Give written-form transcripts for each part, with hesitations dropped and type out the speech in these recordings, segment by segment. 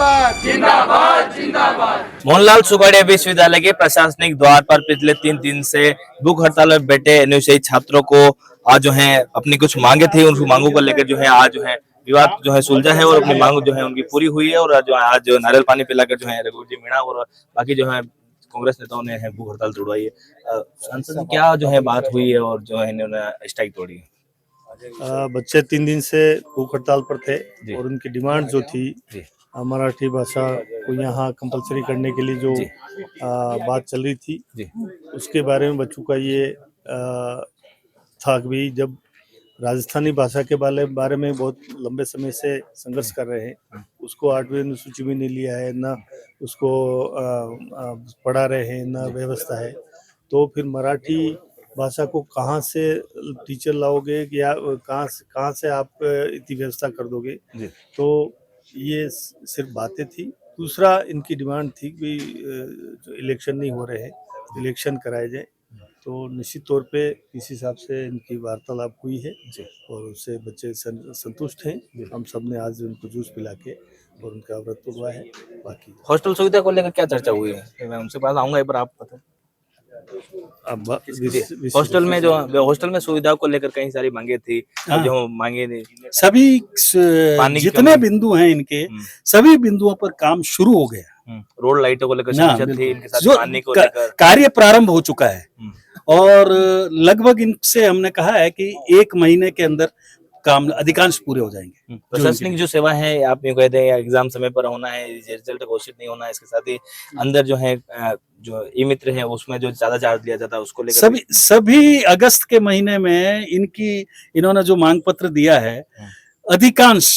जिंदाबाद जिंदाबाद जिंदाबाद। मोहनलाल सुखाड़िया विश्वविद्यालय के प्रशासनिक द्वार पर पिछले 3 दिन से भूख हड़ताल में बैठे एनयूसी छात्रों को आज जो है अपनी कुछ मांगे थी, उन मांगों को लेकर जो है आज जो है विवाद जो है सुलझा है और अपनी मांग जो है उनकी पूरी हुई है। और जो आज नारियल पानी पिलाकर जो है रघुवीर जी मीणा और बाकी जो है कांग्रेस नेताओं ने भूख हड़ताल तोड़वाई है। सांसद जी, क्या जो है बात हुई है और जो है इन्होंने स्ट्राइक तोड़ी है? बच्चे 3 दिन से भूख हड़ताल पर थे जी। और उनकी डिमांड जो थी जी। मराठी भाषा को यहाँ कंपलसरी करने के लिए जो बात चल रही थी जी। उसके बारे में बच्चों का ये था कि भाई जब राजस्थानी भाषा के बारे में बहुत लंबे समय से संघर्ष कर रहे हैं, उसको 8वीं अनुसूची में नहीं लिया है, ना उसको पढ़ा रहे हैं, ना व्यवस्था है, तो फिर मराठी भाषा को कहाँ से टीचर लाओगे या कहाँ से आप इतनी व्यवस्था कर दोगे? तो ये सिर्फ बातें थी। दूसरा इनकी डिमांड थी कि जो इलेक्शन नहीं हो रहे हैं, इलेक्शन कराए जाए। तो निश्चित तौर पे इस हिसाब से इनकी वार्तालाप हुई है और उससे बच्चे संतुष्ट हैं। हम सब ने आज उनको जूस पिला के और उनका व्रत तोड़वा है। बाकी हॉस्टल सुविधा को लेकर क्या चर्चा हुई है? मैं उनसे पास आऊंगा एक बार, आप बताओ। हॉस्टल में सुविधा को लेकर कई सारी मांगे थी। हाँ। जो मांगे थी सभी जितने बिंदु हैं इनके सभी बिंदुओं पर काम शुरू हो गया। रोड लाइटों को लेकर समस्या थी, इनके साथ पानी को लेकर कार्य प्रारंभ हो चुका है और लगभग इनसे हमने कहा है कि 1 महीने के अंदर काम अधिकांश पूरे हो जाएंगे। प्रशासनिक जो सेवा है, आप यूं कहते हैं एग्जाम समय पर होना है, रिजल्ट घोषित नहीं होना है, इसके साथ ही अंदर जो है जो ई मित्र है उसमें जो ज्यादा चार्ज लिया जाता है उसको लेकर सभी अगस्त के महीने में इन्होंने जो मांग पत्र दिया है, अधिकांश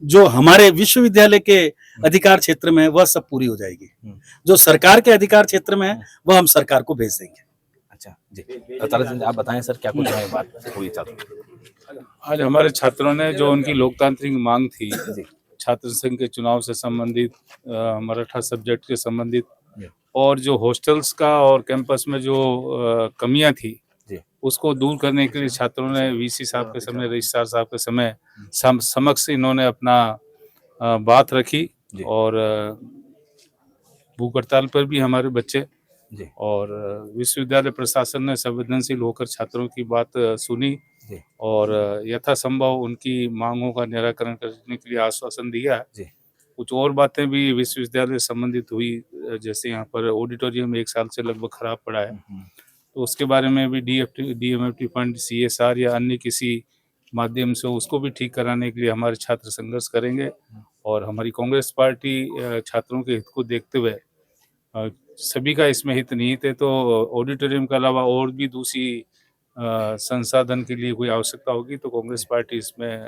जो हमारे विश्वविद्यालय के अधिकार क्षेत्र में वह सब पूरी हो जाएगी। जो सरकार के अधिकार क्षेत्र में है वह हम सरकार को भेज देंगे। अच्छा जी, आप बताएं सर, क्या कुछ है बात हुई? आज हमारे छात्रों ने जो उनकी लोकतांत्रिक मांग थी, छात्र संघ के चुनाव से संबंधित, मराठा सब्जेक्ट के संबंधित और जो हॉस्टल्स का और कैंपस में जो कमियां थी उसको दूर करने के लिए छात्रों ने वीसी साहब के समय, रजिस्ट्रार साहब के समय समक्ष इन्होंने अपना बात रखी और भूख हड़ताल पर भी हमारे बच्चे और विश्वविद्यालय प्रशासन ने संवेदनशील होकर छात्रों की बात सुनी और यथासंभव उनकी मांगों का निराकरण करने के लिए आश्वासन दिया है। कुछ और बातें भी विश्वविद्यालय संबंधित हुई, जैसे यहाँ पर ऑडिटोरियम 1 साल से लगभग खराब पड़ा है, तो उसके बारे में भी डीएमएफटी फंड, सीएसआर या अन्य किसी माध्यम से उसको भी ठीक कराने के लिए हमारे छात्र संघर्ष करेंगे। और हमारी कांग्रेस पार्टी छात्रों के हित को देखते हुए, सभी का इसमें हित निहित है, तो ऑडिटोरियम के अलावा और भी दूसरी संसाधन के लिए कोई आवश्यकता होगी तो कांग्रेस पार्टी इसमें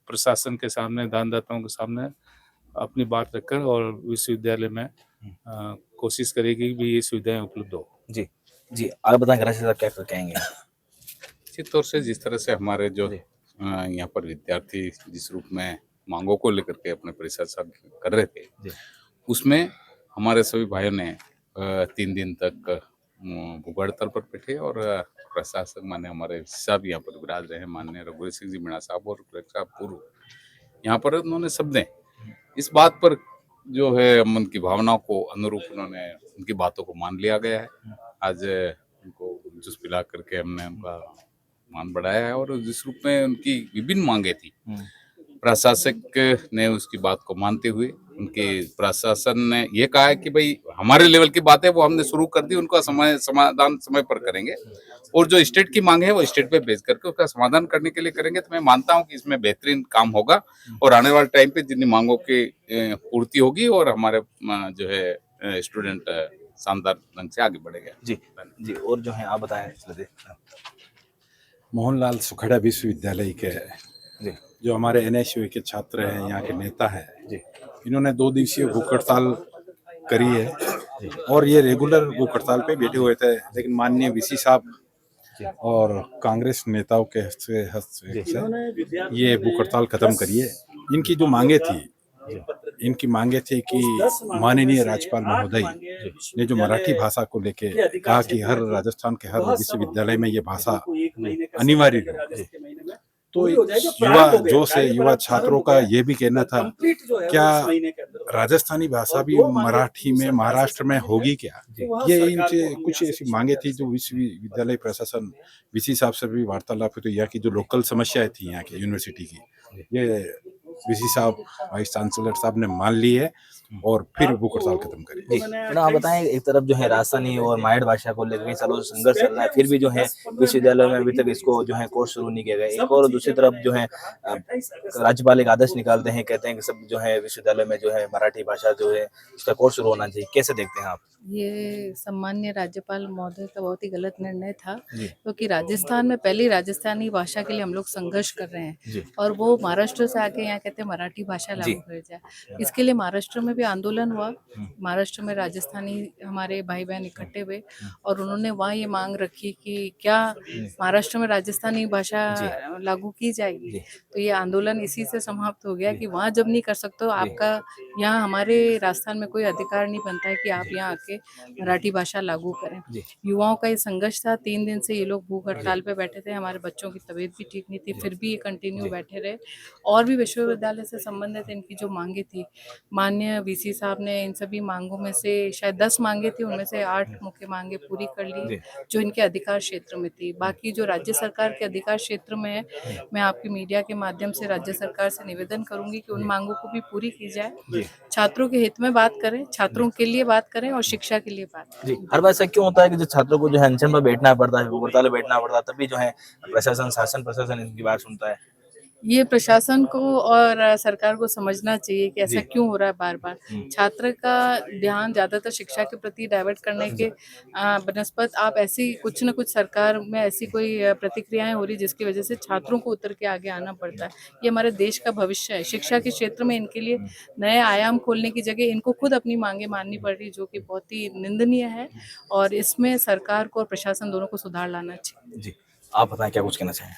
प्रशासन के सामने, दानदाताओं के सामने अपनी बात रखकर और विश्वविद्यालय में कोशिश करेगी कि ये सुविधाएं उपलब्ध हो। जी आप बताएं क्या कहेंगे? निश्चित तौर से जिस तरह से हमारे जो यहाँ पर विद्यार्थी जिस रूप में मांगों को लेकर के अपने परिसर कर रहे थे, उसमें हमारे सभी भाइयों ने 3 दिन तक भूख हड़ताल पर बैठे और प्रशासक माने हमारे साहब यहाँ पर विराज रहे हैं, माननीय रघुवीर सिंह जी मीणा साहब और कलेक्टर पूर्व यहाँ पर, उन्होंने सबने इस बात पर जो है उनकी भावनाओं को अनुरूप उन्होंने उनकी बातों को मान लिया गया है। आज उनको जूस पिला करके हमने उनका मान बढ़ाया है और जिस रूप में उनकी विभिन्न मांगे थी, प्रशासक ने उसकी बात को मानते हुए उनके प्रशासन ने ये कहा है कि भाई हमारे लेवल की बात है वो हमने शुरू कर दी, उनका समाधान समय पर करेंगे और जो स्टेट की मांग है वो स्टेट पे भेज करके उसका समाधान करने के लिए करेंगे। तो मैं मानता हूं कि इसमें बेहतरीन काम होगा और आने वाले टाइम पे जितनी मांगों की पूर्ति होगी और हमारे जो है स्टूडेंट शानदार ढंग से आगे बढ़ेगा। जी और जो है आप बताएं। मोहनलाल सुखाड़िया विश्वविद्यालय के जो हमारे एनएसयू के छात्र हैं, यहाँ के नेता हैं, इन्होंने 2 दिवसीय भूख हड़ताल करी है और ये रेगुलर भूख हड़ताल पे बैठे हुए थे, लेकिन माननीय वीसी साहब और कांग्रेस नेताओं के हस्तक्षेप से ये भूख हड़ताल खत्म करी है। इनकी जो मांगे थी कि माननीय राज्यपाल महोदय ने जो मराठी भाषा को लेके कहा कि हर राजस्थान के हर विश्वविद्यालय में ये भाषा अनिवार्य है, तो युवा छात्रों का ये भी कहना था, क्या राजस्थानी भाषा भी मराठी में महाराष्ट्र में होगी क्या, ये इनसे कुछ ऐसी मांगे थी जो विश्वविद्यालय प्रशासन वीसी साहब से भी वार्तालाप हुई, तो यहाँ की जो लोकल समस्याएं थी यहाँ की यूनिवर्सिटी की, ये वीसी साहब वाइस चांसलर साहब ने मान ली है और फिर भूख हड़ताल खत्म करी। जी मैडम, आप बताएं, एक तरफ जो है राजस्थानी और मायड़ भाषा को लेकर कई सालों से संघर्ष चल रहा है, फिर भी जो है विश्वविद्यालय में अभी तक इसको जो है कोर्स शुरू नहीं किया गया। एक और दूसरी तरफ जो है राज्यपाल एक आदेश निकालते हैं, कहते हैं कि सब जो है विश्वविद्यालय में जो है मराठी भाषा जो है उसका कोर्स शुरू होना चाहिए। कैसे देखते हैं आप? ये सम्मान्य राज्यपाल महोदय का बहुत ही गलत निर्णय था, क्योंकि राजस्थान में पहली राजस्थानी भाषा के लिए हम लोग संघर्ष कर रहे हैं और वो महाराष्ट्र से आके यहाँ कहते हैं मराठी भाषा लागू कर जाए। इसके लिए महाराष्ट्र में भी आंदोलन हुआ, महाराष्ट्र में राजस्थानी हमारे भाई बहन इकट्ठे हुए और उन्होंने वहाँ ये मांग रखी कि क्या महाराष्ट्र में राजस्थानी भाषा लागू की जाएगी। तो ये आंदोलन इसी से समाप्त हो गया कि वहाँ जब नहीं कर सकते हो आपका, यहाँ हमारे राजस्थान में कोई अधिकार नहीं बनता है कि आप यहाँ आके मराठी भाषा लागू करें। युवाओं का ये संघर्ष था, 3 दिन से ये लोग भूख हड़ताल पे बैठे थे, हमारे बच्चों की तबीयत भी ठीक नहीं थी, फिर भी ये कंटिन्यू बैठे रहे। और भी विश्वविद्यालय से संबंधित इनकी जो मांगे थी, माननीय वीसी साहब ने इन सभी मांगों में से शायद 10 मांगे थी, उनमें से 8 मुख्य मांगे पूरी कर ली जो इनके अधिकार क्षेत्र में थी। बाकी जो राज्य सरकार के अधिकार क्षेत्र में है, मैं आपकी मीडिया के माध्यम से राज्य सरकार से निवेदन करूंगी कि उन मांगों को भी पूरी की जाए। छात्रों के हित में बात करें, छात्रों के लिए बात करें और शिक्षा के लिए बात करें। हर बार ऐसा क्यों होता है कि जो छात्रों को जो है अनशन पर बैठना पड़ता है, हड़ताल में बैठना पड़ता है, तभी जो है प्रशासन, शासन प्रशासन इनकी बात सुनता है? ये प्रशासन को और सरकार को समझना चाहिए कि ऐसा क्यों हो रहा है बार बार। छात्र का ध्यान ज्यादातर शिक्षा के प्रति डाइवर्ट करने के बनस्पत आप ऐसी कुछ न कुछ सरकार में ऐसी कोई प्रतिक्रियाएं हो रही जिसकी वजह से छात्रों को उतर के आगे आना पड़ता है। ये हमारे देश का भविष्य है। शिक्षा के क्षेत्र में इनके लिए नए आयाम खोलने की जगह इनको खुद अपनी मांगे माननी पड़ रही, जो कि बहुत ही निंदनीय है और इसमें सरकार को और प्रशासन दोनों को सुधार लाना चाहिए। जी, आप बताएं क्या कुछ कहना चाहें?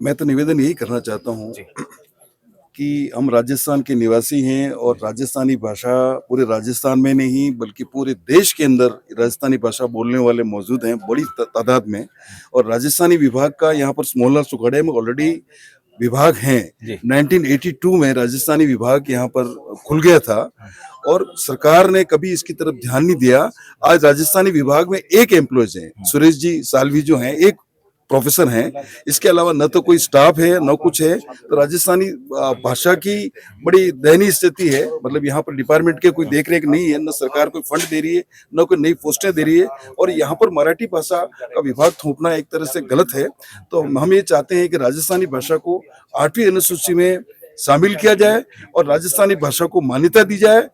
मैं तो निवेदन यही करना चाहता हूँ कि हम राजस्थान के निवासी हैं और राजस्थानी भाषा पूरे राजस्थान में नहीं बल्कि पूरे देश के अंदर राजस्थानी भाषा बोलने वाले मौजूद हैं बड़ी तादाद में। और राजस्थानी विभाग का यहाँ पर स्मॉलर सुखाड़े में ऑलरेडी विभाग हैं। 1982 में राजस्थानी विभाग यहाँ पर खुल गया था और सरकार ने कभी इसकी तरफ ध्यान नहीं दिया। आज राजस्थानी विभाग में एक एम्प्लॉयज हैं, सुरेश जी सालवी जो हैं, एक प्रोफेसर हैं, इसके अलावा न तो कोई स्टाफ है न कुछ है। तो राजस्थानी भाषा की बड़ी दयनीय स्थिति है। मतलब यहाँ पर डिपार्टमेंट के कोई देख रेख नहीं है, न सरकार कोई फंड दे रही है, न कोई नई पोस्टें दे रही है और यहाँ पर मराठी भाषा का विभाग थोपना एक तरह से गलत है। तो हम ये चाहते हैं कि राजस्थानी भाषा को 8वीं अनुसूची में शामिल किया जाए और राजस्थानी भाषा को मान्यता दी जाए,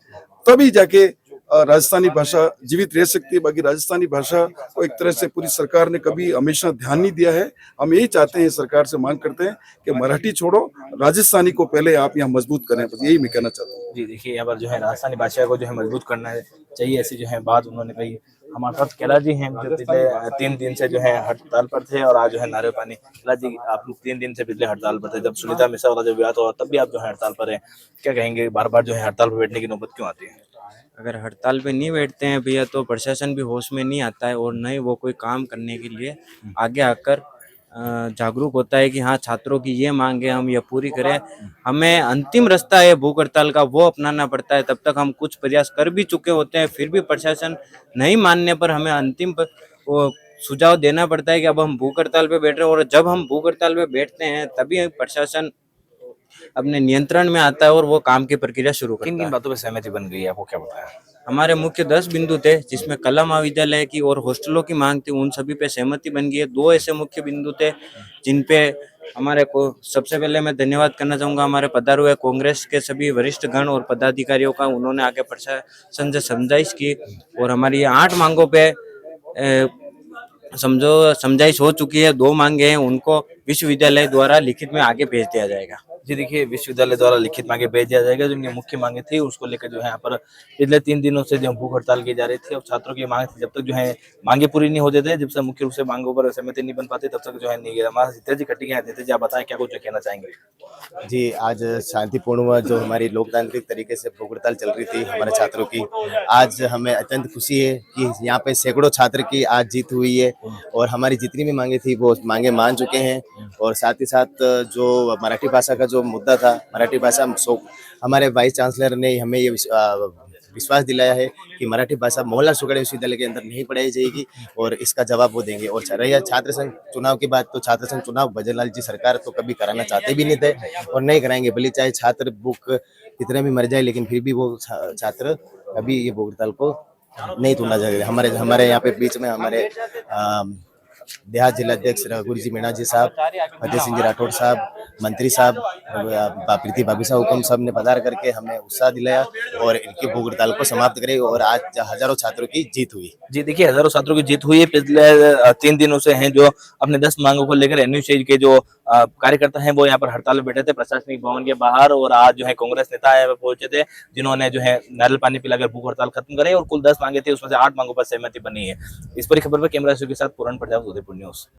तभी जाके राजस्थानी भाषा जीवित रह सकती है। बाकी राजस्थानी भाषा को एक तरह से पूरी सरकार ने कभी हमेशा ध्यान नहीं दिया है। हम यही चाहते हैं, सरकार से मांग करते हैं कि मराठी छोड़ो, राजस्थानी को पहले आप यहाँ मजबूत करें। बस यही मैं कहना चाहता हूँ। जी देखिए, यहाँ पर जो है राजस्थानी भाषा को जो है मजबूत करना चाहिए, ऐसी जो है बात उन्होंने कही। हमारे साथ कैलाश जी हैं जो पिछले 3 दिन से जो है हड़ताल पर थे और आज जो है नारे पानी। कैलाश जी, आप 3 दिन से पिछले हड़ताल पर थे, जब सुनीता मिश्रा वाला जो विवाद हुआ तब भी आप जो है हड़ताल पर हैं, क्या कहेंगे? बार बार जो है हड़ताल पर बैठने की नौबत क्यों आती है? अगर हड़ताल पे नहीं बैठते हैं भैया तो प्रशासन भी होश में नहीं आता है और न ही वो कोई काम करने के लिए आगे आकर जागरूक होता है कि हाँ छात्रों की ये मांग है, हम ये पूरी करें। हमें अंतिम रास्ता है भूख हड़ताल का, वो अपनाना पड़ता है। तब तक हम कुछ प्रयास कर भी चुके होते हैं, फिर भी प्रशासन नहीं मानने पर हमें अंतिम पर वो सुझाव देना पड़ता है कि अब हम भूख हड़ताल पे बैठ रहे हैं। और जब हम भूख हड़ताल पे बैठते हैं तभी प्रशासन अपने नियंत्रण में आता है और वो काम की प्रक्रिया शुरू करता है। किन बातों पर सहमति बन गई है, आपको क्या बताया? हमारे मुख्य 10 बिंदु थे जिसमें कला महाविद्यालय की और हॉस्टलों की मांग थी, उन सभी पे सहमति बन गई है। 2 ऐसे मुख्य बिंदु थे जिन पे हमारे को सबसे पहले मैं धन्यवाद करना चाहूँगा हमारे पधारे हुए कांग्रेस के सभी वरिष्ठ गण और पदाधिकारियों का। उन्होंने आके प्रशासन से समझाइश की और हमारी 8 मांगों पे समझाइश हो चुकी है। 2 मांगे हैं, उनको विश्वविद्यालय द्वारा लिखित में आगे भेज दिया जाएगा। जी देखिए, विश्वविद्यालय द्वारा लिखित मांगे भेज दिया जाएगा। जो इनकी मुख्य मांगे थी उसको लेकर जो है यहाँ पर पिछले 3 दिनों से जो भूख हड़ताल की जा रही थी और छात्रों की मांग थी, जब तक जो है मांगे पूरी नहीं हो जाते, जब तक मुख्य रूप से मांगों पर सहमति नहीं बन पाती, तब तक जो है नहीं। हमारा जितेंद्र जी कटी हैं, जितेंद्र जी आप बताएं क्या कुछ कहना चाहेंगे? जी, आज शांतिपूर्ण जो हमारी लोकतांत्रिक तरीके से भूख हड़ताल चल रही थी हमारे छात्रों की, आज हमें अत्यंत खुशी है कि यहाँ पे सैकड़ों छात्र की आज जीत हुई है और हमारी जितनी भी मांगे थी वो मांगे मान चुके हैं। और साथ ही साथ जो मराठी भाषा का जो मुद्दा था मराठी भाषा, हमारे वाइस चांसलर ने हमें ये विश्वास दिलाया है कि मराठी भाषा मोहनलाल सुगड़े विश्वविद्यालय के अंदर नहीं पढ़ाई जाएगी और इसका जवाब वो देंगे। और रही छात्र संघ चुनाव की बात, तो छात्र संघ चुनाव भजनलाल जी सरकार तो कभी कराना चाहते भी नहीं थे और नहीं कराएंगे, भले चाहे छात्र बुक कितने भी मर जाए, लेकिन फिर भी वो छात्र कभी ये भूख हड़ताल को नहीं तोड़ना चाहिए। हमारे यहाँ पे बीच में हमारे देहात जिलाध्यक्ष रघुवीर जी मीणा जी साहब, फतेह सिंह जी राठौड़ साहब, मंत्री साहब, प्रीति भाभी साहब, हुकम साहब ने पधार करके हमें उत्साह दिलाया और इनकी भूख हड़ताल को समाप्त करे और आज हजारों छात्रों की जीत हुई। जी देखिए, हजारों छात्रों की जीत हुई है। पिछले 3 दिनों से हैं जो अपने 10 मांगों को लेकर एनयूसी के जो कार्यकर्ता हैं वो यहाँ पर हड़ताल में बैठे थे प्रशासनिक भवन के बाहर, और आज जो है कांग्रेस नेता है वो पहुंचे थे जिन्होंने जो है नारियल पानी पिलाकर भूख हड़ताल खत्म करे, और कुल 10 मांगे थे, उसमें से 8 मांगों पर सहमति बनी है। इस पूरी खबर पर कैमरा के साथ पूर्ण प्रजापति, उदयपुर न्यूज।